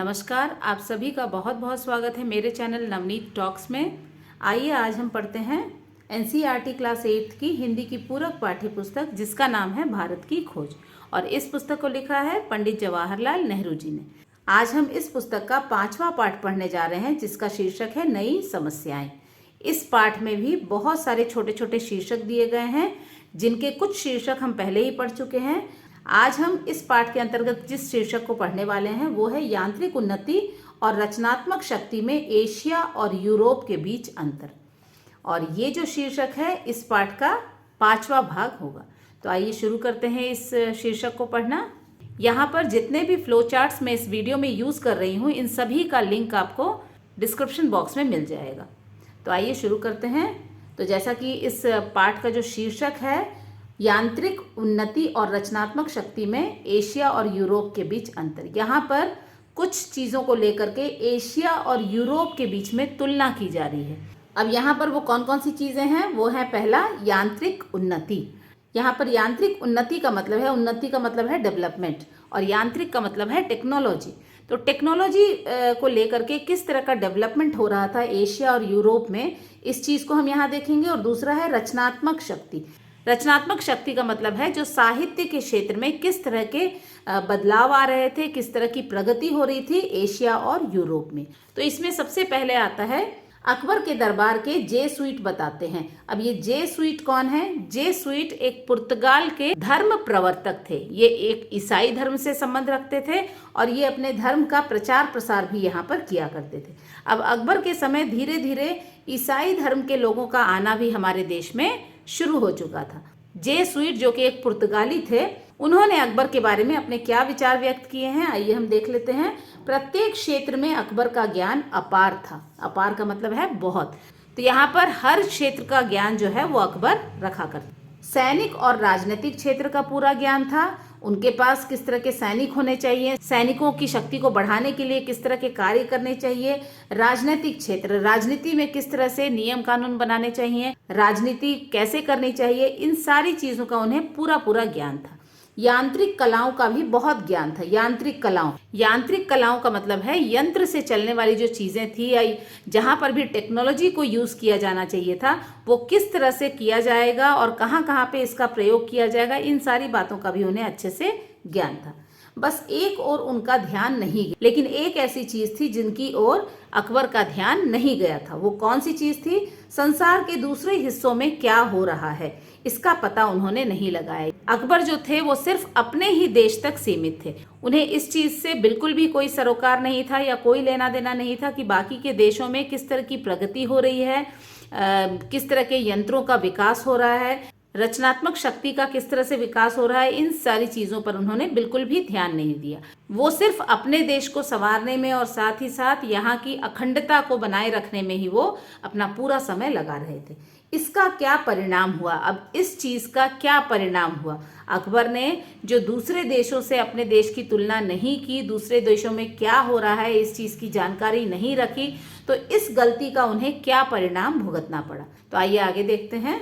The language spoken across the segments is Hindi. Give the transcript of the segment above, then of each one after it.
नमस्कार, आप सभी का बहुत बहुत स्वागत है मेरे चैनल नवनीत टॉक्स में। आइए आज हम पढ़ते हैं एनसीईआरटी क्लास 8 की हिंदी की पूरक पाठ्य पुस्तक जिसका नाम है भारत की खोज, और इस पुस्तक को लिखा है पंडित जवाहरलाल नेहरू जी ने। आज हम इस पुस्तक का 5वां पाठ पढ़ने जा रहे हैं जिसका शीर्षक है नई समस्याएं। इस पाठ में भी बहुत सारे छोटे छोटे शीर्षक दिए गए हैं जिनके कुछ शीर्षक हम पहले ही पढ़ चुके हैं। आज हम इस पाठ के अंतर्गत जिस शीर्षक को पढ़ने वाले हैं वो है यांत्रिक उन्नति और रचनात्मक शक्ति में एशिया और यूरोप के बीच अंतर। और ये जो शीर्षक है इस पाठ का 5वां भाग होगा। तो आइए शुरू करते हैं इस शीर्षक को पढ़ना। यहाँ पर जितने भी फ्लो चार्ट्स मैं इस वीडियो में यूज़ कर रही हूँ इन सभी का लिंक आपको डिस्क्रिप्शन बॉक्स में मिल जाएगा। तो आइए शुरू करते हैं। तो जैसा कि इस पाठ का जो शीर्षक है यांत्रिक उन्नति और रचनात्मक शक्ति में एशिया और यूरोप के बीच अंतर, यहाँ पर कुछ चीज़ों को लेकर के एशिया और यूरोप के बीच में तुलना की जा रही है। अब यहाँ पर वो कौन कौन सी चीज़ें हैं, वो है पहला यांत्रिक उन्नति। यहाँ पर यांत्रिक उन्नति का मतलब है, उन्नति का मतलब है डेवलपमेंट और यांत्रिक का मतलब है टेक्नोलॉजी। तो टेक्नोलॉजी को लेकर के किस तरह का डेवलपमेंट हो रहा था एशिया और यूरोप में, इस चीज़ को हम यहाँ देखेंगे। और दूसरा है रचनात्मक शक्ति। रचनात्मक शक्ति का मतलब है जो साहित्य के क्षेत्र में किस तरह के बदलाव आ रहे थे, किस तरह की प्रगति हो रही थी एशिया और यूरोप में। तो इसमें सबसे पहले आता है अकबर के दरबार के जेसुइट बताते हैं। अब ये जेसुइट कौन है? जेसुइट एक पुर्तगाल के धर्म प्रवर्तक थे। ये एक ईसाई धर्म से संबंध रखते थे और ये अपने धर्म का प्रचार प्रसार भी यहाँ पर किया करते थे। अब अकबर के समय धीरे धीरे ईसाई धर्म के लोगों का आना भी हमारे देश में शुरू हो चुका था। जेसुइट जो कि एक पुर्तगाली थे, उन्होंने अकबर के बारे में अपने क्या विचार व्यक्त किए हैं आइए हम देख लेते हैं। प्रत्येक क्षेत्र में अकबर का ज्ञान अपार था। अपार का मतलब है बहुत। तो यहाँ पर हर क्षेत्र का ज्ञान जो है वो अकबर रखा करते। सैनिक और राजनीतिक क्षेत्र का पूरा ज्ञान था। उनके पास किस तरह के सैनिक होने चाहिए, सैनिकों की शक्ति को बढ़ाने के लिए किस तरह के कार्य करने चाहिए, राजनीतिक क्षेत्र, राजनीति में किस तरह से नियम कानून बनाने चाहिए, राजनीति कैसे करनी चाहिए, इन सारी चीजों का उन्हें पूरा पूरा ज्ञान था। यांत्रिक कलाओं का भी बहुत ज्ञान था। यांत्रिक कलाओं का मतलब है यंत्र से चलने वाली जो चीजें थी या जहां पर भी टेक्नोलॉजी को यूज किया जाना चाहिए था वो किस तरह से किया जाएगा और कहां कहां पे इसका प्रयोग किया जाएगा, इन सारी बातों का भी उन्हें अच्छे से ज्ञान था। बस एक और उनका ध्यान नहीं गया, लेकिन एक ऐसी चीज थी जिनकी ओर अकबर का ध्यान नहीं गया था। वो कौन सी चीज थी? संसार के दूसरे हिस्सों में क्या हो रहा है इसका पता उन्होंने नहीं लगाया। अकबर जो थे वो सिर्फ अपने ही देश तक सीमित थे। उन्हें इस चीज से बिल्कुल भी कोई सरोकार नहीं था या कोई लेना देना नहीं था कि बाकी के देशों में किस तरह की प्रगति हो रही है, किस तरह के यंत्रों का विकास हो रहा है, रचनात्मक शक्ति का किस तरह से विकास हो रहा है। इन सारी चीजों पर उन्होंने बिल्कुल भी ध्यान नहीं दिया। वो सिर्फ अपने देश को संवारने में और साथ ही साथ यहाँ की अखंडता को बनाए रखने में ही वो अपना पूरा समय लगा रहे थे। इसका क्या परिणाम हुआ? अब इस चीज का क्या परिणाम हुआ? अकबर ने जो दूसरे देशों से अपने देश की तुलना नहीं की, दूसरे देशों में क्या हो रहा है इस चीज की जानकारी नहीं रखी, तो इस गलती का उन्हें क्या परिणाम भुगतना पड़ा। तो आइए आगे देखते हैं।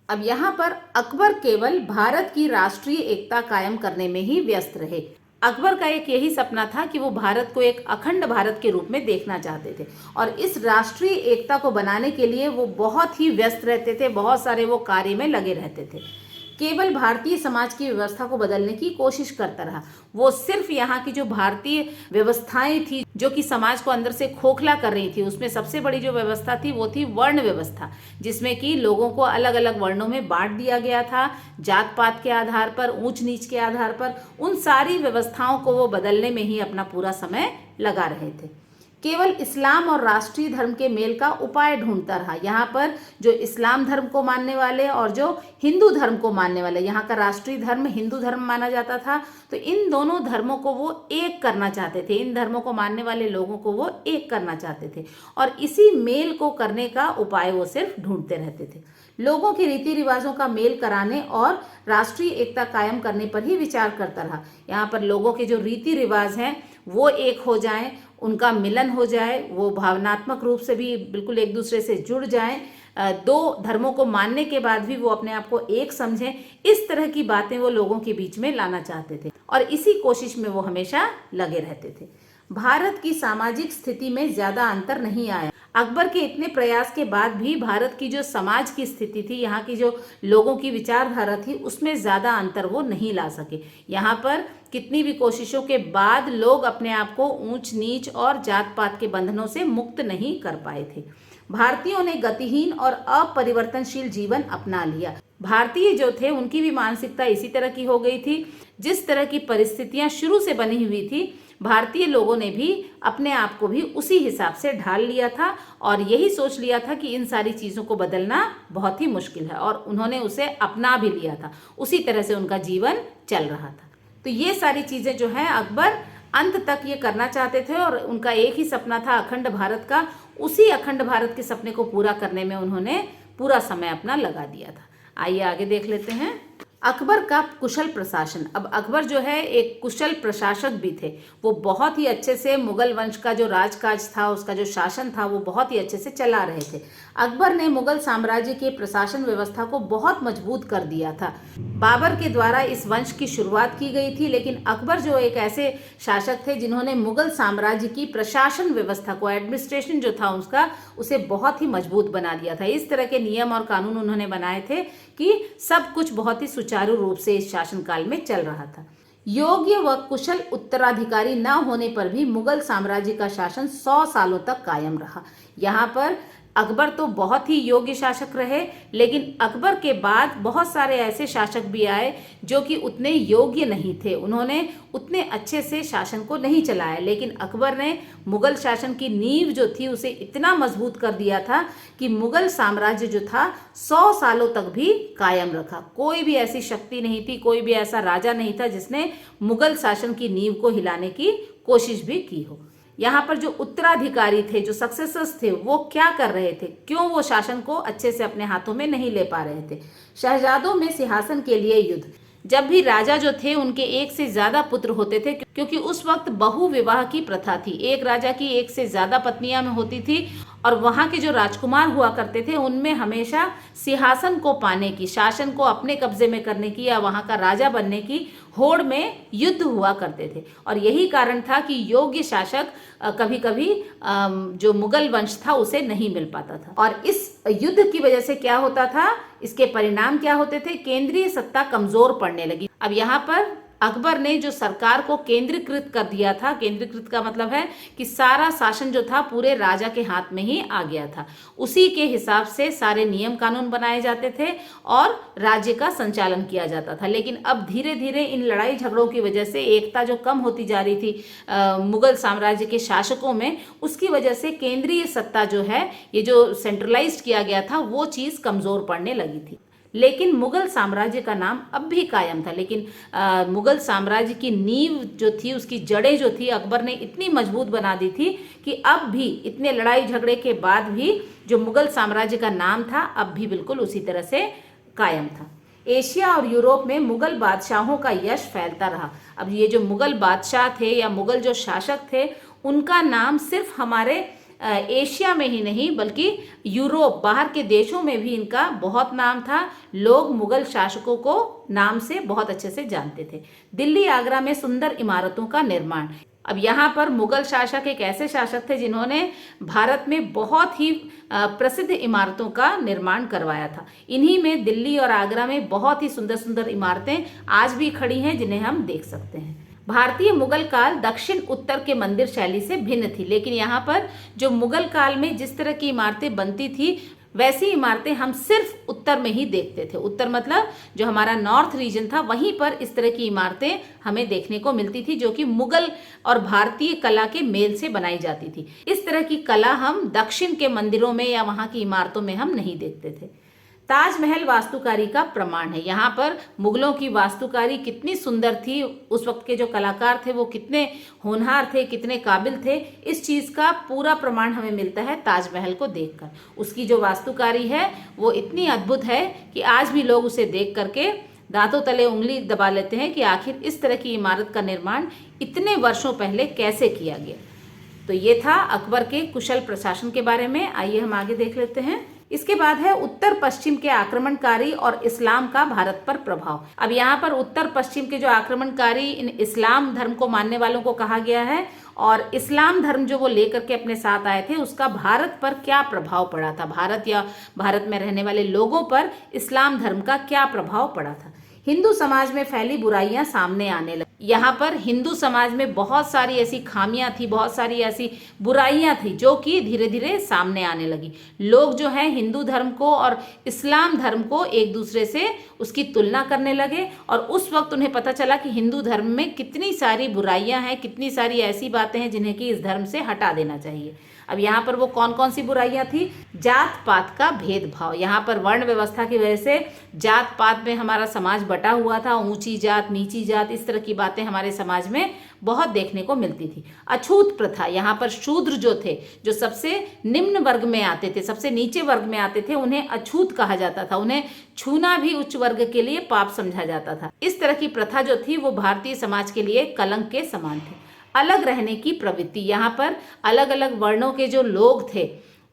अब यहाँ पर अकबर केवल भारत की राष्ट्रीय एकता कायम करने में ही व्यस्त रहे। अकबर का एक यही सपना था कि वो भारत को एक अखंड भारत के रूप में देखना चाहते थे और इस राष्ट्रीय एकता को बनाने के लिए वो बहुत ही व्यस्त रहते थे, बहुत सारे वो कार्य में लगे रहते थे। केवल भारतीय समाज की व्यवस्था को बदलने की कोशिश करता रहा। वो सिर्फ यहाँ की जो भारतीय व्यवस्थाएं थी जो कि समाज को अंदर से खोखला कर रही थी, उसमें सबसे बड़ी जो व्यवस्था थी वो थी वर्ण व्यवस्था, जिसमें कि लोगों को अलग अलग वर्णों में बांट दिया गया था, जात पात के आधार पर, ऊंच नीच के आधार पर। उन सारी व्यवस्थाओं को वो बदलने में ही अपना पूरा समय लगा रहे थे। केवल इस्लाम और राष्ट्रीय धर्म के मेल का उपाय ढूंढता रहा। यहाँ पर जो इस्लाम धर्म को मानने वाले और जो हिंदू धर्म को मानने वाले, यहाँ का राष्ट्रीय धर्म हिंदू धर्म माना जाता था, तो इन दोनों धर्मों को वो एक करना चाहते थे। इन धर्मों को मानने वाले लोगों को वो एक करना चाहते थे और इसी मेल को करने का उपाय वो सिर्फ ढूंढते रहते थे। लोगों के रीति रिवाजों का मेल कराने और राष्ट्रीय एकता कायम करने पर ही विचार करता रहा। यहाँ पर लोगों के जो रीति रिवाज हैं वो एक हो जाएं, उनका मिलन हो जाए, वो भावनात्मक रूप से भी बिल्कुल एक दूसरे से जुड़ जाएं, दो धर्मों को मानने के बाद भी वो अपने आप को एक समझें। इस तरह की बातें वो लोगों के बीच में लाना चाहते थे और इसी कोशिश में वो हमेशा लगे रहते थे। भारत की सामाजिक स्थिति में ज्यादा अंतर नहीं आया। अकबर के इतने प्रयास के बाद भी भारत की जो समाज की स्थिति थी, यहाँ की जो लोगों की विचारधारा थी, उसमें ज्यादा अंतर वो नहीं ला सके। यहाँ पर कितनी भी कोशिशों के बाद लोग अपने आप को ऊंच नीच और जात पात के बंधनों से मुक्त नहीं कर पाए थे। भारतीयों ने गतिहीन और अपरिवर्तनशील जीवन अपना लिया। भारतीय जो थे उनकी भी मानसिकता इसी तरह की हो गई थी। जिस तरह की परिस्थितियां शुरू से बनी हुई थी, भारतीय लोगों ने भी अपने आप को भी उसी हिसाब से ढाल लिया था और यही सोच लिया था कि इन सारी चीज़ों को बदलना बहुत ही मुश्किल है, और उन्होंने उसे अपना भी लिया था। उसी तरह से उनका जीवन चल रहा था। तो ये सारी चीज़ें जो है अकबर अंत तक ये करना चाहते थे और उनका एक ही सपना था अखंड भारत का। उसी अखंड भारत के सपने को पूरा करने में उन्होंने पूरा समय अपना लगा दिया था। आइए आगे देख लेते हैं। अकबर का कुशल प्रशासन। अब अकबर जो है एक कुशल प्रशासक भी थे। वो बहुत ही अच्छे से मुगल वंश का जो राजकाज था, उसका जो शासन था, वो बहुत ही अच्छे से चला रहे थे। अकबर ने मुगल साम्राज्य के प्रशासन व्यवस्था को बहुत मजबूत कर दिया था। बाबर के द्वारा इस वंश की शुरुआत की गई थी, लेकिन अकबर जो एक ऐसे शासक थे जिन्होंने मुगल साम्राज्य की प्रशासन व्यवस्था को, एडमिनिस्ट्रेशन जो था उसका, उसे बहुत ही मजबूत बना दिया था। इस तरह के नियम और कानून उन्होंने बनाए थे कि सब कुछ बहुत ही सुचारू रूप से इस शासनकाल में चल रहा था। योग्य व कुशल उत्तराधिकारी न होने पर भी मुगल साम्राज्य का शासन 100 सालों तक कायम रहा। यहाँ पर अकबर तो बहुत ही योग्य शासक रहे, लेकिन अकबर के बाद बहुत सारे ऐसे शासक भी आए जो कि उतने योग्य नहीं थे। उन्होंने उतने अच्छे से शासन को नहीं चलाया, लेकिन अकबर ने मुगल शासन की नींव जो थी उसे इतना मजबूत कर दिया था कि मुगल साम्राज्य जो था 100 सालों तक भी कायम रखा। कोई भी ऐसी शक्ति नहीं थी, कोई भी ऐसा राजा नहीं था जिसने मुगल शासन की नींव को हिलाने की कोशिश भी की हो। यहाँ पर जो उत्तराधिकारी थे, जो सक्सेसर्स थे, वो क्या कर रहे थे, क्यों वो शासन को अच्छे से अपने हाथों में नहीं ले पा रहे थे। शहजादों में सिंहासन के लिए युद्ध। जब भी राजा जो थे उनके एक से ज्यादा पुत्र होते थे, क्योंकि उस वक्त बहु विवाह की प्रथा थी। एक राजा की एक से ज्यादा पत्नियां में होती थी और वहां के जो राजकुमार हुआ करते थे उनमें हमेशा सिंहासन को पाने की, शासन को अपने कब्जे में करने की या वहां का राजा बनने की होड़ में युद्ध हुआ करते थे। और यही कारण था कि योग्य शासक कभी कभी जो मुगल वंश था उसे नहीं मिल पाता था। और इस युद्ध की वजह से क्या होता था, इसके परिणाम क्या होते थे, केंद्रीय सत्ता कमजोर पड़ने लगी। अब यहाँ पर अकबर ने जो सरकार को केंद्रीकृत कर दिया था, केंद्रीकृत का मतलब है कि सारा शासन जो था पूरे राजा के हाथ में ही आ गया था। उसी के हिसाब से सारे नियम कानून बनाए जाते थे और राज्य का संचालन किया जाता था। लेकिन अब धीरे धीरे इन लड़ाई झगड़ों की वजह से एकता जो कम होती जा रही थी मुगल साम्राज्य के शासकों में, उसकी वजह से केंद्रीय सत्ता जो है, ये जो सेंट्रलाइज्ड किया गया था, वो चीज़ कमज़ोर पड़ने लगी थी। लेकिन मुगल साम्राज्य का नाम अब भी कायम था। लेकिन मुगल साम्राज्य की नींव जो थी, उसकी जड़ें जो थी, अकबर ने इतनी मजबूत बना दी थी कि अब भी इतने लड़ाई झगड़े के बाद भी जो मुगल साम्राज्य का नाम था अब भी बिल्कुल उसी तरह से कायम था। एशिया और यूरोप में मुगल बादशाहों का यश फैलता रहा। अब ये जो मुगल बादशाह थे या मुगल जो शासक थे, उनका नाम सिर्फ हमारे एशिया में ही नहीं बल्कि यूरोप, बाहर के देशों में भी इनका बहुत नाम था। लोग मुगल शासकों को नाम से बहुत अच्छे से जानते थे। दिल्ली आगरा में सुंदर इमारतों का निर्माण। अब यहाँ पर मुगल शासक एक ऐसे शासक थे जिन्होंने भारत में बहुत ही प्रसिद्ध इमारतों का निर्माण करवाया था। इन्हीं में दिल्ली और आगरा में बहुत ही सुंदर सुंदर इमारतें आज भी खड़ी हैं जिन्हें हम देख सकते हैं। भारतीय मुगल काल दक्षिण उत्तर के मंदिर शैली से भिन्न थी, लेकिन यहाँ पर जो मुगल काल में जिस तरह की इमारतें बनती थी वैसी इमारतें हम सिर्फ उत्तर में ही देखते थे। उत्तर मतलब जो हमारा नॉर्थ रीजन था, वहीं पर इस तरह की इमारतें हमें देखने को मिलती थी जो कि मुगल और भारतीय कला के मेल से बनाई जाती थी। इस तरह की कला हम दक्षिण के मंदिरों में या वहाँ की इमारतों में हम नहीं देखते थे। ताजमहल वास्तुकारी का प्रमाण है। यहाँ पर मुगलों की वास्तुकारी कितनी सुंदर थी, उस वक्त के जो कलाकार थे वो कितने होनहार थे, कितने काबिल थे, इस चीज़ का पूरा प्रमाण हमें मिलता है ताजमहल को देखकर। उसकी जो वास्तुकारी है वो इतनी अद्भुत है कि आज भी लोग उसे देख करके दांतों तले उंगली दबा लेते हैं कि आखिर इस तरह की इमारत का निर्माण इतने वर्षों पहले कैसे किया गया। तो ये था अकबर के कुशल प्रशासन के बारे में। आइए हम आगे देख लेते हैं। इसके बाद है उत्तर पश्चिम के आक्रमणकारी और इस्लाम का भारत पर प्रभाव। अब यहाँ पर उत्तर पश्चिम के जो आक्रमणकारी इन इस्लाम धर्म को मानने वालों को कहा गया है, और इस्लाम धर्म जो वो लेकर के अपने साथ आए थे उसका भारत पर क्या प्रभाव पड़ा था, भारत या भारत में रहने वाले लोगों पर इस्लाम धर्म का क्या प्रभाव पड़ा था। हिंदू समाज में फैली बुराइयां सामने आने लगी। यहाँ पर हिंदू समाज में बहुत सारी ऐसी खामियां थी, बहुत सारी ऐसी बुराइयां थी जो कि धीरे धीरे सामने आने लगी। लोग जो है हिंदू धर्म को और इस्लाम धर्म को एक दूसरे से उसकी तुलना करने लगे, और उस वक्त उन्हें पता चला कि हिंदू धर्म में कितनी सारी बुराइयां हैं, कितनी सारी ऐसी बातें हैं जिन्हें कि इस धर्म से हटा देना चाहिए। अब यहाँ पर वो कौन कौन सी बुराइयां थी? जात पात का भेदभाव। यहाँ पर वर्ण व्यवस्था की वजह से जात पात में हमारा समाज बटा हुआ था, ऊंची जात नीची जात, इस तरह की बातें हमारे समाज में बहुत देखने को मिलती थी। अछूत प्रथा, यहाँ पर शूद्र जो थे, जो सबसे निम्न वर्ग में आते थे, सबसे नीचे वर्ग में आते थे, उन्हें अछूत कहा जाता था। उन्हें छूना भी उच्च वर्ग के लिए पाप समझा जाता था। इस तरह की प्रथा जो थी वो भारतीय समाज के लिए कलंक के समान थी। अलग रहने की प्रवृत्ति, यहाँ पर अलग अलग वर्णों के जो लोग थे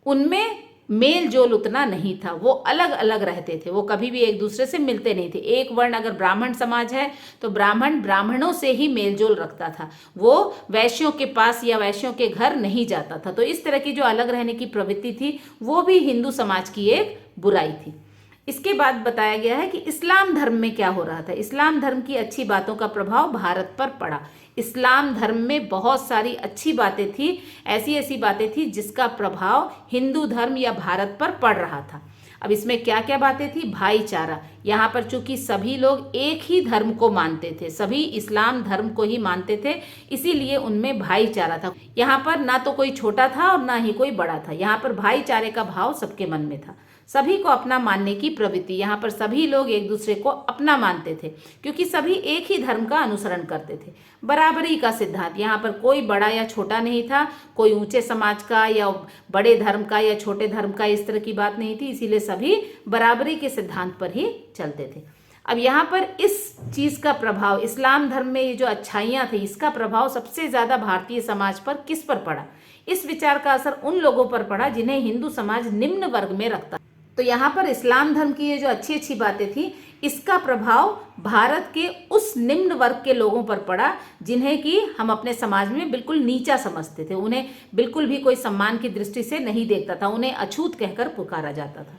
उनमें मेल जोल उतना नहीं था, वो अलग अलग रहते थे, वो कभी भी एक दूसरे से मिलते नहीं थे। एक वर्ण अगर ब्राह्मण समाज है तो ब्राह्मण ब्राह्मणों से ही मेल जोल रखता था, वो वैश्यों के पास या वैश्यों के घर नहीं जाता था। तो इस तरह की जो अलग रहने की प्रवृत्ति थी वो भी हिंदू समाज की एक बुराई थी। इसके बाद बताया गया है कि इस्लाम धर्म में क्या हो रहा था। इस्लाम धर्म की अच्छी बातों का प्रभाव भारत पर पड़ा। इस्लाम धर्म में बहुत सारी अच्छी बातें थी, ऐसी ऐसी बातें थी जिसका प्रभाव हिंदू धर्म या भारत पर पड़ रहा था। अब इसमें क्या क्या बातें थी? भाईचारा, यहाँ पर चूंकि सभी लोग एक ही धर्म को मानते थे, सभी इस्लाम धर्म को ही मानते थे, इसीलिए उनमें भाईचारा था। यहाँ पर ना तो कोई छोटा था और ना ही कोई बड़ा था, यहाँ पर भाईचारे का भाव सबके मन में था। सभी को अपना मानने की प्रवृत्ति, यहाँ पर सभी लोग एक दूसरे को अपना मानते थे क्योंकि सभी एक ही धर्म का अनुसरण करते थे। बराबरी का सिद्धांत, यहाँ पर कोई बड़ा या छोटा नहीं था, कोई ऊंचे समाज का या बड़े धर्म का या छोटे धर्म का, इस तरह की बात नहीं थी, इसीलिए सभी बराबरी के सिद्धांत पर ही चलते थे। अब यहाँ पर इस चीज़ का प्रभाव, इस्लाम धर्म में ये जो अच्छाइयाँ थी इसका प्रभाव सबसे ज़्यादा भारतीय समाज पर किस पर पड़ा? इस विचार का असर उन लोगों पर पड़ा जिन्हें हिंदू समाज निम्न वर्ग में रखता। तो यहाँ पर इस्लाम धर्म की ये जो अच्छी अच्छी बातें थी इसका प्रभाव भारत के उस निम्न वर्ग के लोगों पर पड़ा जिन्हें कि हम अपने समाज में बिल्कुल नीचा समझते थे, उन्हें बिल्कुल भी कोई सम्मान की दृष्टि से नहीं देखता था, उन्हें अछूत कहकर पुकारा जाता था।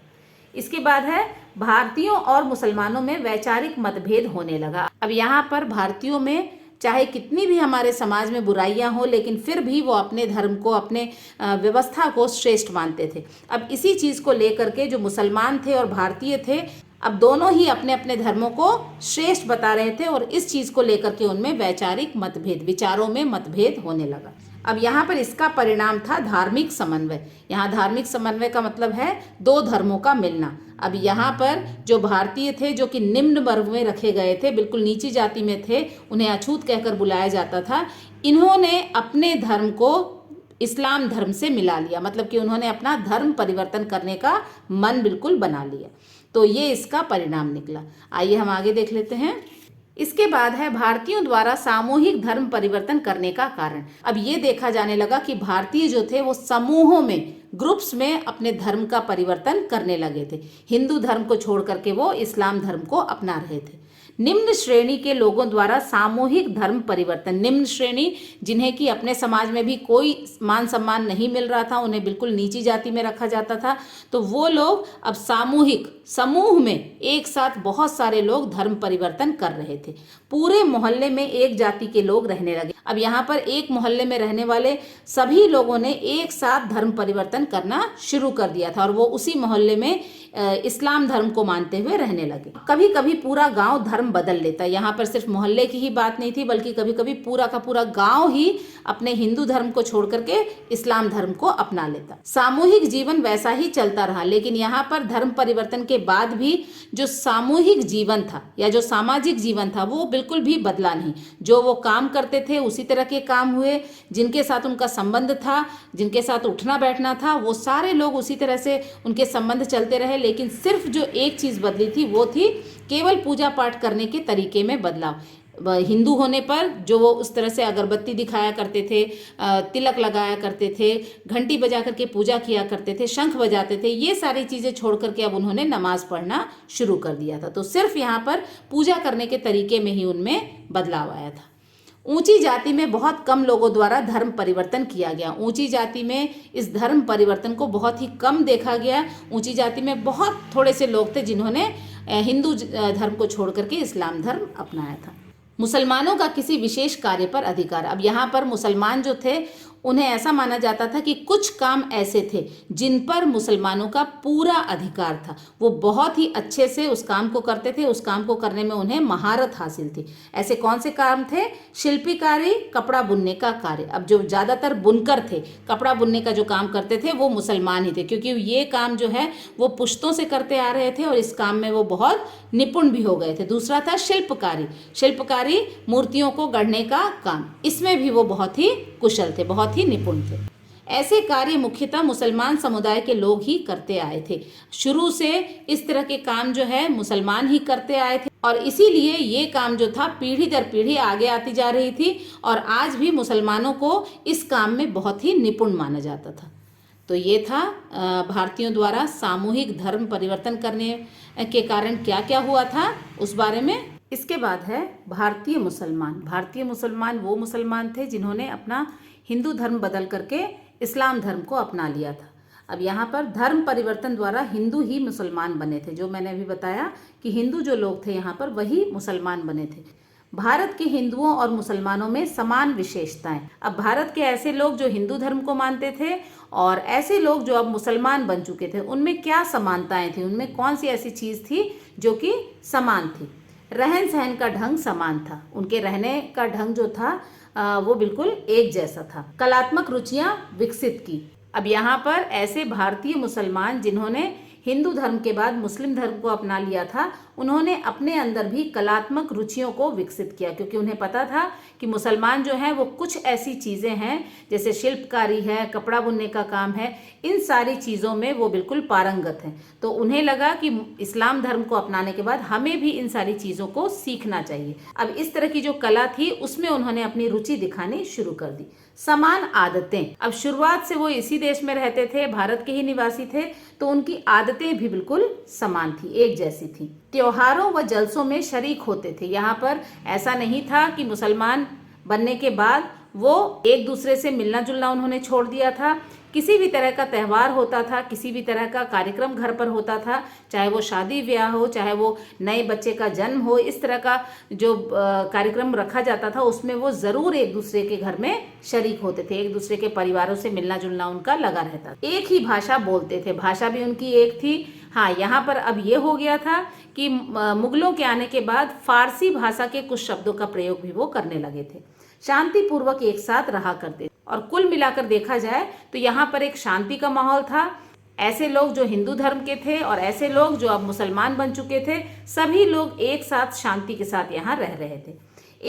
इसके बाद है भारतीयों और मुसलमानों में वैचारिक मतभेद होने लगा। अब यहाँ पर भारतीयों में चाहे कितनी भी हमारे समाज में बुराइयां हो, लेकिन फिर भी वो अपने धर्म को, अपने व्यवस्था को श्रेष्ठ मानते थे। अब इसी चीज़ को लेकर के जो मुसलमान थे और भारतीय थे, अब दोनों ही अपने अपने धर्मों को श्रेष्ठ बता रहे थे और इस चीज़ को लेकर के उनमें वैचारिक मतभेद, विचारों में मतभेद होने लगा। अब यहाँ पर इसका परिणाम था धार्मिक समन्वय। यहाँ धार्मिक समन्वय का मतलब है दो धर्मों का मिलना। अब यहाँ पर जो भारतीय थे, जो कि निम्न वर्ग में रखे गए थे, बिल्कुल नीची जाति में थे, उन्हें अछूत कहकर बुलाया जाता था, इन्होंने अपने धर्म को इस्लाम धर्म से मिला लिया, मतलब कि उन्होंने अपना धर्म परिवर्तन करने का मन बिल्कुल बना लिया। तो ये इसका परिणाम निकला। आइए हम आगे देख लेते हैं। इसके बाद है भारतीयों द्वारा सामूहिक धर्म परिवर्तन करने का कारण। अब ये देखा जाने लगा कि भारतीय जो थे वो समूहों में, ग्रुप्स में अपने धर्म का परिवर्तन करने लगे थे। हिंदू धर्म को छोड़ करके वो इस्लाम धर्म को अपना रहे थे। निम्न श्रेणी के लोगों द्वारा सामूहिक धर्म परिवर्तन, निम्न श्रेणी जिन्हें कि अपने समाज में भी कोई मान सम्मान नहीं मिल रहा था, उन्हें बिल्कुल नीची जाति में रखा जाता था, तो वो लोग अब सामूहिक, समूह में एक साथ बहुत सारे लोग धर्म परिवर्तन कर रहे थे। पूरे मोहल्ले में एक जाति के लोग रहने लगे। अब यहाँ पर एक मोहल्ले में रहने वाले सभी लोगों ने एक साथ धर्म परिवर्तन करना शुरू कर दिया था और वो उसी मोहल्ले में इस्लाम धर्म को मानते हुए रहने लगे। कभी कभी पूरा गांव धर्म बदल लेता। यहाँ पर सिर्फ मोहल्ले की ही बात नहीं थी, बल्कि कभी कभी पूरा का पूरा गांव ही अपने हिंदू धर्म को छोड़ करके इस्लाम धर्म को अपना लेता। सामूहिक जीवन वैसा ही चलता रहा, लेकिन यहाँ पर धर्म परिवर्तन के बाद भी जो सामूहिक जीवन था या जो सामाजिक जीवन था वो बिल्कुल भी बदला नहीं। जो वो काम करते थे उसी तरह के काम हुए, जिनके साथ उनका संबंध था, जिनके साथ उठना बैठना था, वो सारे लोग उसी तरह से उनके संबंध चलते रहे। लेकिन सिर्फ जो एक चीज़ बदली थी वो थी केवल पूजा पाठ करने के तरीके में बदलाव। हिंदू होने पर जो वो उस तरह से अगरबत्ती दिखाया करते थे, तिलक लगाया करते थे, घंटी बजा करके पूजा किया करते थे, शंख बजाते थे, ये सारी चीज़ें छोड़ करके अब उन्होंने नमाज पढ़ना शुरू कर दिया था। तो सिर्फ यहाँ पर पूजा करने के तरीके में ही उनमें बदलाव आया था। ऊंची जाति में बहुत कम लोगों द्वारा धर्म परिवर्तन किया गया। ऊंची जाति में इस धर्म परिवर्तन को बहुत ही कम देखा गया। ऊंची जाति में बहुत थोड़े से लोग थे जिन्होंने हिंदू धर्म को छोड़ करके इस्लाम धर्म अपनाया था। मुसलमानों का किसी विशेष कार्य पर अधिकार। अब यहाँ पर मुसलमान जो थे उन्हें ऐसा माना जाता था कि कुछ काम ऐसे थे जिन पर मुसलमानों का पूरा अधिकार था, वो बहुत ही अच्छे से उस काम को करते थे, उस काम को करने में उन्हें महारत हासिल थी। ऐसे कौन से काम थे? शिल्पीकारी, कपड़ा बुनने का कार्य। अब जो ज़्यादातर बुनकर थे, कपड़ा बुनने का जो काम करते थे वो मुसलमान ही थे, क्योंकि ये काम जो है वो पुश्तों से करते आ रहे थे और इस काम में वो बहुत निपुण भी हो गए थे। दूसरा था शिल्पकारी। शिल्पकारी मूर्तियों को गढ़ने का काम, इसमें भी वो बहुत ही कुशल थे, बहुत ही निपुण थे। ऐसे कार्य मुख्यतः मुसलमान समुदाय के लोग ही करते आए थे। शुरू से इस तरह के काम जो है मुसलमान ही करते आए थे और इसीलिए ये काम जो था पीढ़ी दर पीढ़ी आगे आती जा रही थी और आज भी मुसलमानों को इस काम में बहुत ही निपुण माना जाता था। तो ये था भारतीयों द्वारा सामूहिक धर्म परिवर्तन करने के कारण क्या क्या हुआ था उस बारे में। इसके बाद है भारतीय मुसलमान। भारतीय मुसलमान वो मुसलमान थे जिन्होंने अपना हिंदू धर्म बदल करके इस्लाम धर्म को अपना लिया था। अब यहाँ पर धर्म परिवर्तन द्वारा हिंदू ही मुसलमान बने थे। जो मैंने अभी बताया कि हिंदू जो लोग थे यहाँ पर वही मुसलमान बने थे। भारत के हिंदुओं और मुसलमानों में समान विशेषताएं। अब भारत के ऐसे लोग जो हिंदू धर्म को मानते थे और ऐसे लोग जो अब मुसलमान बन चुके थे, उनमें क्या समानताएं थी, उनमें कौन सी ऐसी चीज़ थी जो कि समान थी? रहन सहन का ढंग समान था। उनके रहने का ढंग जो था वो बिल्कुल एक जैसा था। कलात्मक रुचियां विकसित की। अब यहाँ पर ऐसे भारतीय मुसलमान जिन्होंने हिंदू धर्म के बाद मुस्लिम धर्म को अपना लिया था, उन्होंने अपने अंदर भी कलात्मक रुचियों को विकसित किया, क्योंकि उन्हें पता था कि मुसलमान जो हैं वो कुछ ऐसी चीज़ें हैं जैसे शिल्पकारी है, कपड़ा बुनने का काम है, इन सारी चीज़ों में वो बिल्कुल पारंगत हैं। तो उन्हें लगा कि इस्लाम धर्म को अपनाने के बाद हमें भी इन सारी चीज़ों को सीखना चाहिए। अब इस तरह की जो कला थी उसमें उन्होंने अपनी रुचि दिखानी शुरू कर दी। समान आदतें। अब शुरुआत से वो इसी देश में रहते थे, भारत के ही निवासी थे, तो उनकी आदतें भी बिल्कुल समान थी, एक जैसी थी। त्योहारों व जलसों में शरीक होते थे। यहाँ पर ऐसा नहीं था कि मुसलमान बनने के बाद वो एक दूसरे से मिलना जुलना उन्होंने छोड़ दिया था। किसी भी तरह का त्यौहार होता था, किसी भी तरह का कार्यक्रम घर पर होता था, चाहे वो शादी ब्याह हो, चाहे वो नए बच्चे का जन्म हो, इस तरह का जो कार्यक्रम रखा जाता था उसमें वो ज़रूर एक दूसरे के घर में शरीक होते थे, एक दूसरे के परिवारों से मिलना जुलना उनका लगा रहता था। एक ही भाषा बोलते थे, भाषा भी उनकी एक थी। हाँ, यहाँ पर अब ये हो गया था कि मुगलों के आने के बाद फारसी भाषा के कुछ शब्दों का प्रयोग भी वो करने लगे थे। शांतिपूर्वक एक साथ रहा करते और कुल मिलाकर देखा जाए तो यहाँ पर एक शांति का माहौल था। ऐसे लोग जो हिंदू धर्म के थे और ऐसे लोग जो अब मुसलमान बन चुके थे, सभी लोग एक साथ शांति के साथ यहाँ रह रहे थे।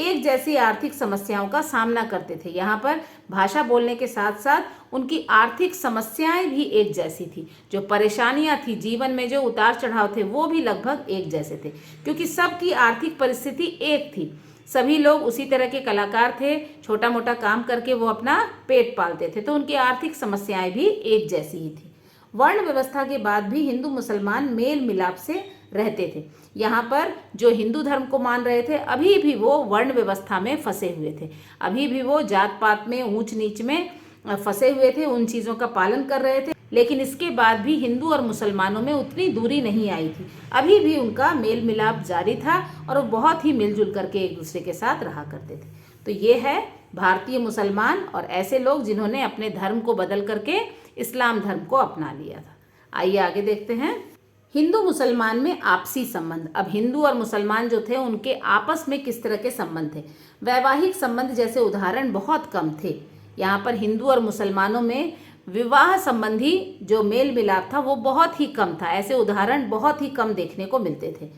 एक जैसी आर्थिक समस्याओं का सामना करते थे। यहाँ पर भाषा बोलने के साथ साथ उनकी आर्थिक समस्याएं भी एक जैसी थी। जो परेशानियां थी जीवन में, जो उतार चढ़ाव थे, वो भी लगभग एक जैसे थे, क्योंकि सबकी आर्थिक परिस्थिति एक थी। सभी लोग उसी तरह के कलाकार थे, छोटा मोटा काम करके वो अपना पेट पालते थे, तो उनकी आर्थिक समस्याएं भी एक जैसी ही थी। वर्ण व्यवस्था के बाद भी हिंदू मुसलमान मेल मिलाप से रहते थे। यहाँ पर जो हिंदू धर्म को मान रहे थे अभी भी वो वर्ण व्यवस्था में फंसे हुए थे, अभी भी वो जात पात में, ऊंच नीच में फंसे हुए थे, उन चीज़ों का पालन कर रहे थे। लेकिन इसके बाद भी हिंदू और मुसलमानों में उतनी दूरी नहीं आई थी, अभी भी उनका मेल मिलाप जारी था और वो बहुत ही मिलजुल करके एक दूसरे के साथ रहा करते थे। तो ये है भारतीय मुसलमान और ऐसे लोग जिन्होंने अपने धर्म को बदल करके इस्लाम धर्म को अपना लिया था। आइए आगे देखते हैं। हिंदू मुसलमान में आपसी संबंध। अब हिंदू और मुसलमान जो थे उनके आपस में किस तरह के संबंध थे? वैवाहिक संबंध जैसे उदाहरण बहुत कम थे। यहाँ पर हिंदू और मुसलमानों में विवाह संबंधी जो मेल मिलाप था वो बहुत ही कम था, ऐसे उदाहरण बहुत ही कम देखने को मिलते थे।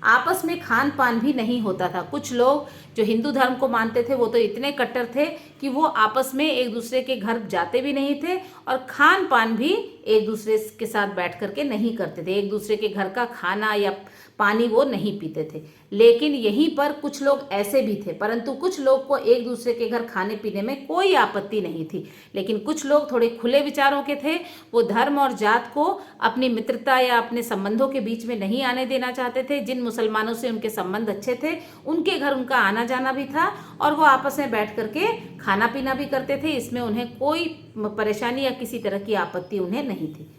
आपस में खान पान भी नहीं होता था। कुछ लोग जो हिंदू धर्म को मानते थे वो तो इतने कट्टर थे कि वो आपस में एक दूसरे के घर जाते भी नहीं थे और खान पान भी एक दूसरे के साथ बैठ करके नहीं करते थे। एक दूसरे के घर का खाना या पानी वो नहीं पीते थे। लेकिन यहीं पर कुछ लोग ऐसे भी थे, परंतु कुछ लोग को एक दूसरे के घर खाने पीने में कोई आपत्ति नहीं थी। लेकिन कुछ लोग थोड़े खुले विचारों के थे। वो धर्म और जात को अपनी मित्रता या अपने संबंधों के बीच में नहीं आने देना चाहते थे। जिन मुसलमानों से उनके संबंध अच्छे थे उनके घर उनका आना जाना भी था और वो आपस में बैठ करके खाना पीना भी करते थे। इसमें उन्हें कोई परेशानी या किसी तरह की आपत्ति उन्हें नहीं थी।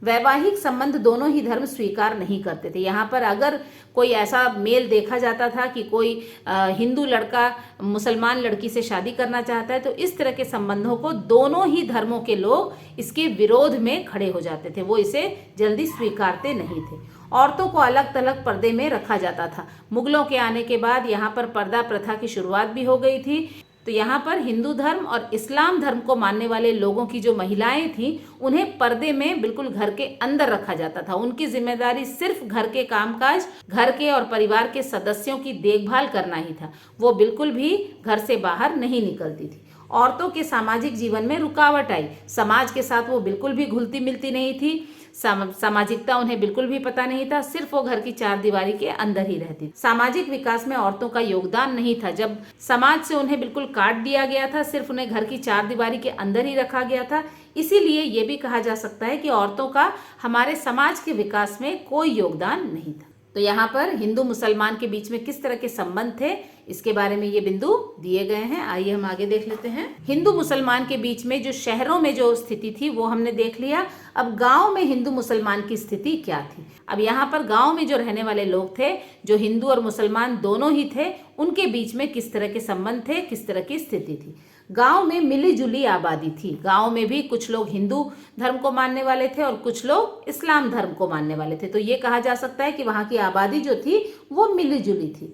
वैवाहिक संबंध दोनों ही धर्म स्वीकार नहीं करते थे। यहाँ पर अगर कोई ऐसा मेल देखा जाता था कि कोई हिंदू लड़का मुसलमान लड़की से शादी करना चाहता है तो इस तरह के संबंधों को दोनों ही धर्मों के लोग इसके विरोध में खड़े हो जाते थे। वो इसे जल्दी स्वीकारते नहीं थे। औरतों को अलग थलग पर्दे में रखा जाता था। मुगलों के आने के बाद यहाँ पर पर्दा प्रथा की शुरुआत भी हो गई थी। तो यहाँ पर हिंदू धर्म और इस्लाम धर्म को मानने वाले लोगों की जो महिलाएं थीं उन्हें पर्दे में बिल्कुल घर के अंदर रखा जाता था। उनकी जिम्मेदारी सिर्फ घर के कामकाज, घर के और परिवार के सदस्यों की देखभाल करना ही था। वो बिल्कुल भी घर से बाहर नहीं निकलती थी। औरतों के सामाजिक जीवन में रुकावट आई। समाज के साथ वो बिल्कुल भी घुलती मिलती नहीं थी। सामाजिकता उन्हें बिल्कुल भी पता नहीं था। सिर्फ वो घर की चार दीवारी के अंदर ही रहती। सामाजिक विकास में औरतों का योगदान नहीं था। जब समाज से उन्हें बिल्कुल काट दिया गया था, सिर्फ उन्हें घर की चार दीवारी के अंदर ही रखा गया था। इसीलिए ये भी कहा जा सकता है कि औरतों का हमारे समाज के विकास में कोई योगदान नहीं था। तो यहाँ पर हिंदू मुसलमान के बीच में किस तरह के संबंध थे इसके बारे में ये बिंदु दिए गए हैं। आइए हम आगे देख लेते हैं। हिंदू मुसलमान के बीच में जो शहरों में जो स्थिति थी वो हमने देख लिया। अब गांव में हिंदू मुसलमान की स्थिति क्या थी। अब यहाँ पर गांव में जो रहने वाले लोग थे, जो हिंदू और मुसलमान दोनों ही थे, उनके बीच में किस तरह के संबंध थे, किस तरह की स्थिति थी। गांव में मिली जुली आबादी थी। गांव में भी कुछ लोग हिंदू धर्म को मानने वाले थे और कुछ लोग इस्लाम धर्म को मानने वाले थे। तो ये कहा जा सकता है कि वहाँ की आबादी जो थी वो मिली जुली थी।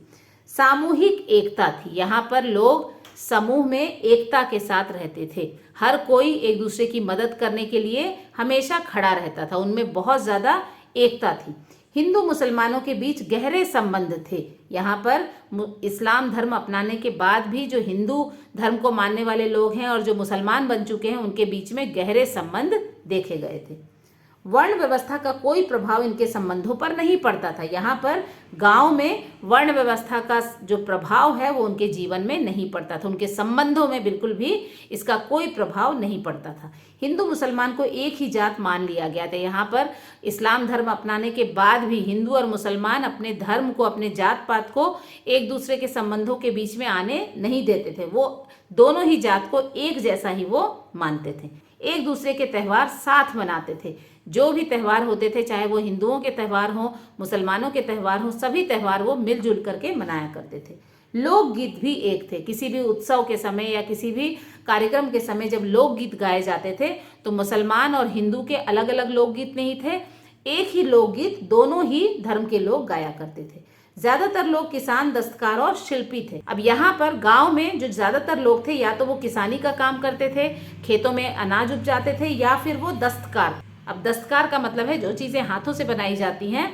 सामूहिक एकता थी। यहाँ पर लोग समूह में एकता के साथ रहते थे। हर कोई एक दूसरे की मदद करने के लिए हमेशा खड़ा रहता था। उनमें बहुत ज़्यादा एकता थी। हिंदू मुसलमानों के बीच गहरे संबंध थे। यहाँ पर इस्लाम धर्म अपनाने के बाद भी जो हिंदू धर्म को मानने वाले लोग हैं और जो मुसलमान बन चुके हैं उनके बीच में गहरे संबंध देखे गए थे। वर्ण व्यवस्था का कोई प्रभाव इनके संबंधों पर नहीं पड़ता था। यहाँ पर गांव में वर्ण व्यवस्था का जो प्रभाव है वो उनके जीवन में नहीं पड़ता था। उनके संबंधों में बिल्कुल भी इसका कोई प्रभाव नहीं पड़ता था। हिंदू मुसलमान को एक ही जात मान लिया गया था। यहाँ पर इस्लाम धर्म अपनाने के बाद भी हिंदू और मुसलमान अपने धर्म को, अपने जात पात को एक दूसरे के संबंधों के बीच में आने नहीं देते थे। वो दोनों ही जात को एक जैसा ही वो मानते थे। एक दूसरे के त्यौहार साथ मनाते थे। जो भी त्यौहार होते थे, चाहे वो हिंदुओं के त्यौहार हों, मुसलमानों के त्यौहार हों, सभी त्यौहार वो मिलजुल करके मनाया करते थे। लोकगीत भी एक थे। किसी भी उत्सव के समय या किसी भी कार्यक्रम के समय जब लोकगीत गाए जाते थे तो मुसलमान और हिंदू के अलग अलग लोकगीत नहीं थे। एक ही लोकगीत दोनों ही धर्म के लोग गाया करते थे। ज्यादातर लोग किसान, दस्तकार और शिल्पी थे। अब यहाँ पर गांव में जो ज्यादातर लोग थे या तो वो किसानी का काम करते थे, खेतों में अनाज उपजाते थे, या फिर वो दस्तकार। अब दस्तकार का मतलब है जो चीज़ें हाथों से बनाई जाती हैं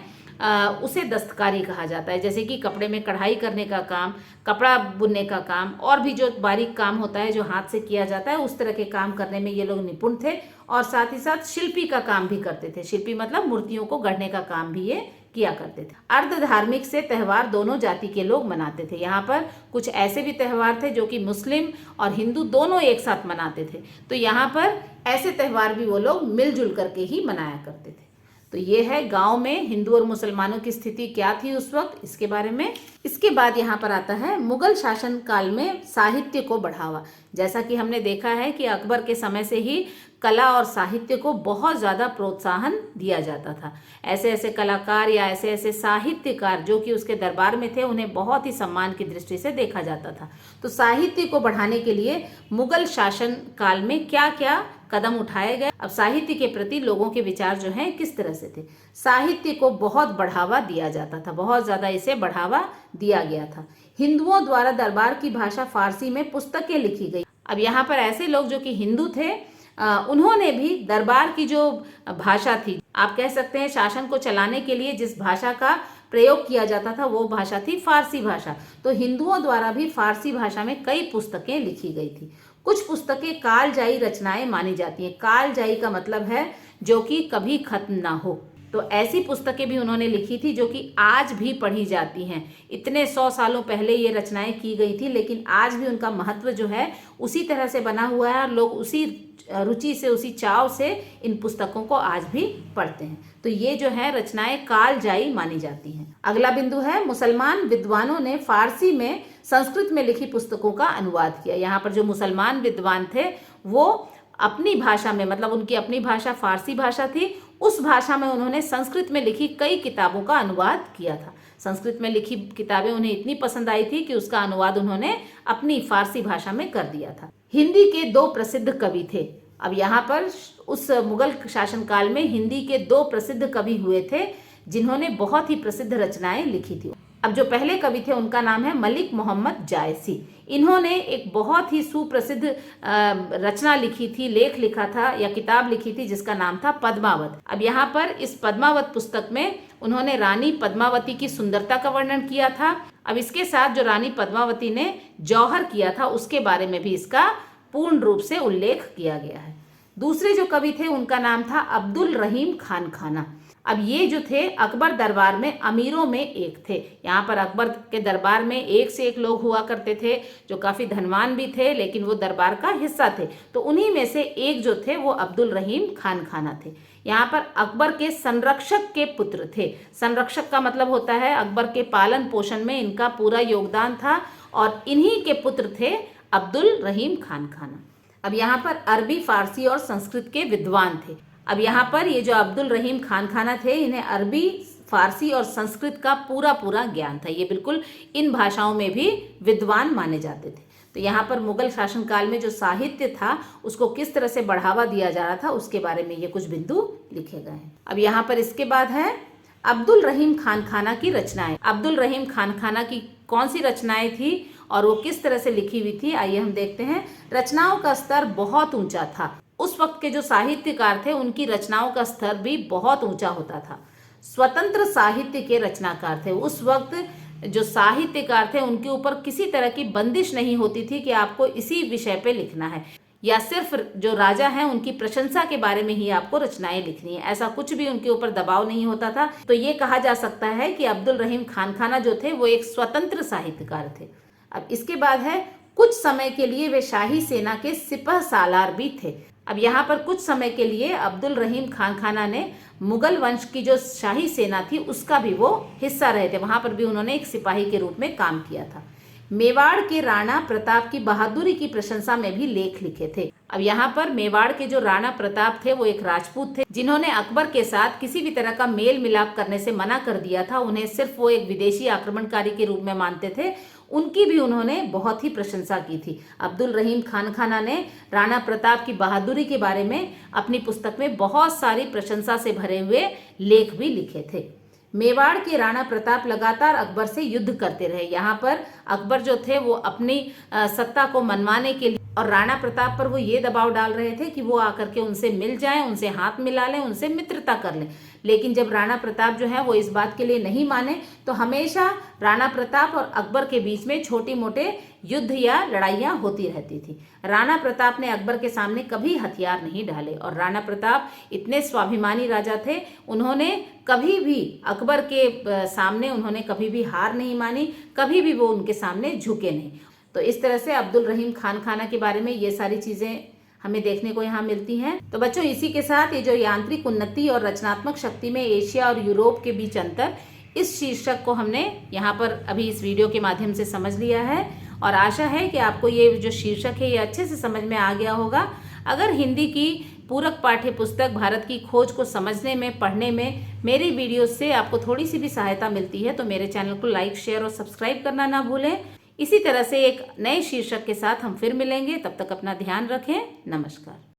उसे दस्तकारी कहा जाता है। जैसे कि कपड़े में कढ़ाई करने का काम, कपड़ा बुनने का काम, और भी जो बारीक काम होता है जो हाथ से किया जाता है उस तरह के काम करने में ये लोग निपुण थे। और साथ ही साथ शिल्पी का काम भी करते थे। शिल्पी मतलब मूर्तियों को गढ़ने का काम भी ये किया करते थे। अर्ध धार्मिक से त्यौहार दोनों जाति के लोग मनाते थे। यहाँ पर कुछ ऐसे भी त्यौहार थे जो कि मुस्लिम और हिंदू दोनों एक साथ मनाते थे। तो यहाँ पर ऐसे त्यौहार भी वो लोग मिलजुल करके ही मनाया करते थे। तो ये है गांव में हिंदू और मुसलमानों की स्थिति क्या थी उस वक्त, इसके बारे में। इसके बाद यहाँ पर आता है मुगल शासन काल में साहित्य को बढ़ावा। जैसा कि हमने देखा है कि अकबर के समय से ही कला और साहित्य को बहुत ज़्यादा प्रोत्साहन दिया जाता था। ऐसे ऐसे कलाकार या ऐसे ऐसे साहित्यकार जो कि उसके दरबार में थे उन्हें बहुत ही सम्मान की दृष्टि से देखा जाता था। तो साहित्य को बढ़ाने के लिए मुगल शासन काल में क्या क्या कदम उठाए गए। अब साहित्य के प्रति लोगों के विचार जो हैं किस तरह से थे। साहित्य को बहुत बढ़ावा दिया जाता था, बहुत ज़्यादा इसे बढ़ावा दिया गया था। हिंदुओं द्वारा दरबार की भाषा फारसी में पुस्तकें लिखी गई। अब यहाँ पर ऐसे लोग जो कि हिंदू थे उन्होंने भी दरबार की जो भाषा थी, आप कह सकते हैं शासन को चलाने के लिए जिस भाषा का प्रयोग किया जाता था वो भाषा थी फारसी भाषा। तो हिंदुओं द्वारा भी फारसी भाषा में कई पुस्तकें लिखी गई थी। कुछ पुस्तकें कालजाई रचनाएं मानी जाती हैं। कालजाई का मतलब है जो कि कभी खत्म ना हो। तो ऐसी पुस्तकें भी उन्होंने लिखी थी जो कि आज भी पढ़ी जाती हैं। इतने 100 सालों पहले ये रचनाएं की गई थी, लेकिन आज भी उनका महत्व जो है उसी तरह से बना हुआ है और लोग उसी रुचि से, उसी चाव से इन पुस्तकों को आज भी पढ़ते हैं। तो ये जो है रचनाएं कालजाई मानी जाती हैं। अगला बिंदु है, मुसलमान विद्वानों ने फारसी में संस्कृत में लिखी पुस्तकों का अनुवाद किया। यहाँ पर जो मुसलमान विद्वान थे वो अपनी भाषा में, मतलब उनकी अपनी भाषा फारसी भाषा थी, उस भाषा में उन्होंने संस्कृत में लिखी कई किताबों का अनुवाद किया था। संस्कृत में लिखी किताबें उन्हें इतनी पसंद आई थी कि उसका अनुवाद उन्होंने अपनी फारसी भाषा में कर दिया था। हिंदी के 2 प्रसिद्ध कवि थे। अब यहाँ पर उस मुगल शासनकाल में हिंदी के 2 प्रसिद्ध कवि हुए थे जिन्होंने बहुत ही प्रसिद्ध रचनाएं लिखी थी। अब जो पहले कवि थे उनका नाम है मलिक मोहम्मद जायसी। इन्होंने एक बहुत ही सुप्रसिद्ध रचना लिखी थी, लेख लिखा था या किताब लिखी थी जिसका नाम था पद्मावत। अब यहाँ पर इस पद्मावत पुस्तक में उन्होंने रानी पद्मावती की सुंदरता का वर्णन किया था। अब इसके साथ जो रानी पद्मावती ने जौहर किया था उसके बारे में भी इसका पूर्ण रूप से उल्लेख किया गया है। दूसरे जो कवि थे उनका नाम था अब्दुल रहीम खान खाना। अब ये जो थे अकबर दरबार में अमीरों में एक थे। यहाँ पर अकबर के दरबार में एक से एक लोग हुआ करते थे जो काफ़ी धनवान भी थे, लेकिन वो दरबार का हिस्सा थे। तो उन्हीं में से एक जो थे वो अब्दुल रहीम खान खाना थे। यहाँ पर अकबर के संरक्षक के पुत्र थे। संरक्षक का मतलब होता है अकबर के पालन पोषण में इनका पूरा योगदान था और इन्हीं के पुत्र थे अब्दुल रहीम खान खाना। अब यहाँ पर अरबी, फारसी और संस्कृत के विद्वान थे। अब यहाँ पर ये जो अब्दुल रहीम खान खाना थे, इन्हें अरबी, फारसी और संस्कृत का पूरा ज्ञान था। ये बिल्कुल इन भाषाओं में भी विद्वान माने जाते थे। तो यहाँ पर मुगल शासनकाल में जो साहित्य था उसको किस तरह से बढ़ावा दिया जा रहा था उसके बारे में ये कुछ बिंदु लिखे गए हैं। अब यहाँ पर इसके बाद है अब्दुल रहीम खान खाना की रचनाएं। अब्दुल रहीम खान खाना की कौन सी रचनाएं थी और वो किस तरह से लिखी हुई थी, आइए हम देखते हैं। रचनाओं का स्तर बहुत ऊंचा था। उस वक्त के जो साहित्यकार थे उनकी रचनाओं का स्तर भी बहुत ऊंचा होता था। स्वतंत्र साहित्य के रचनाकार थे। उस वक्त जो साहित्यकार थे उनके ऊपर किसी तरह की बंदिश नहीं होती थी कि आपको इसी विषय पे लिखना है या सिर्फ जो राजा हैं उनकी प्रशंसा के बारे में ही आपको रचनाएं लिखनी है। ऐसा कुछ भी उनके ऊपर दबाव नहीं होता था। तो ये कहा जा सकता है कि अब्दुल रहीम खान खाना जो थे वो एक स्वतंत्र साहित्यकार थे। अब इसके बाद है कुछ समय के लिए वे शाही सेना के सिपह सालार भी थे। अब यहाँ पर कुछ समय के लिए अब्दुल रहीम खान खाना ने मुगल वंश की जो शाही सेना थी उसका भी वो हिस्सा रहे थे। वहां पर भी उन्होंने एक सिपाही के रूप में काम किया था। मेवाड़ के राणा प्रताप की बहादुरी की प्रशंसा में भी लेख लिखे थे। अब यहाँ पर मेवाड़ के जो राणा प्रताप थे वो एक राजपूत थे जिन्होंने अकबर के साथ किसी भी तरह का मेल मिलाप करने से मना कर दिया था। उन्हें सिर्फ वो एक विदेशी आक्रमणकारी के रूप में मानते थे। उनकी भी उन्होंने बहुत ही प्रशंसा की थी। अब्दुल रहीम खान खाना ने राणा प्रताप की बहादुरी के बारे में अपनी पुस्तक में बहुत सारी प्रशंसा से भरे हुए लेख भी लिखे थे। मेवाड़ के राणा प्रताप लगातार अकबर से युद्ध करते रहे। यहाँ पर अकबर जो थे वो अपनी सत्ता को मनवाने के लिए और राणा प्रताप पर वो ये दबाव डाल रहे थे कि वो आकर के उनसे मिल जाएं, उनसे हाथ मिला लें, उनसे मित्रता कर लें। लेकिन जब राणा प्रताप जो है वो इस बात के लिए नहीं माने तो हमेशा राणा प्रताप और अकबर के बीच में छोटे मोटे युद्ध या लड़ाइयाँ होती रहती थी। राणा प्रताप ने अकबर के सामने कभी हथियार नहीं डाले और राणा प्रताप इतने स्वाभिमानी राजा थे, उन्होंने कभी भी अकबर के सामने उन्होंने कभी भी हार नहीं मानी, कभी भी वो उनके सामने झुके नहीं। तो इस तरह से अब्दुल रहीम खान खाना के बारे में ये सारी चीज़ें हमें देखने को यहाँ मिलती हैं। तो बच्चों इसी के साथ ये जो यांत्रिक उन्नति और रचनात्मक शक्ति में एशिया और यूरोप के बीच अंतर, इस शीर्षक को हमने यहाँ पर अभी इस वीडियो के माध्यम से समझ लिया है और आशा है कि आपको ये जो शीर्षक है ये अच्छे से समझ में आ गया होगा। अगर हिंदी की पूरक पाठ्य पुस्तक भारत की खोज को समझने में, पढ़ने में मेरी वीडियो से आपको थोड़ी सी भी सहायता मिलती है तो मेरे चैनल को लाइक, शेयर और सब्सक्राइब करना ना भूलें। इसी तरह से एक नए शीर्षक के साथ हम फिर मिलेंगे। तब तक अपना ध्यान रखें। नमस्कार।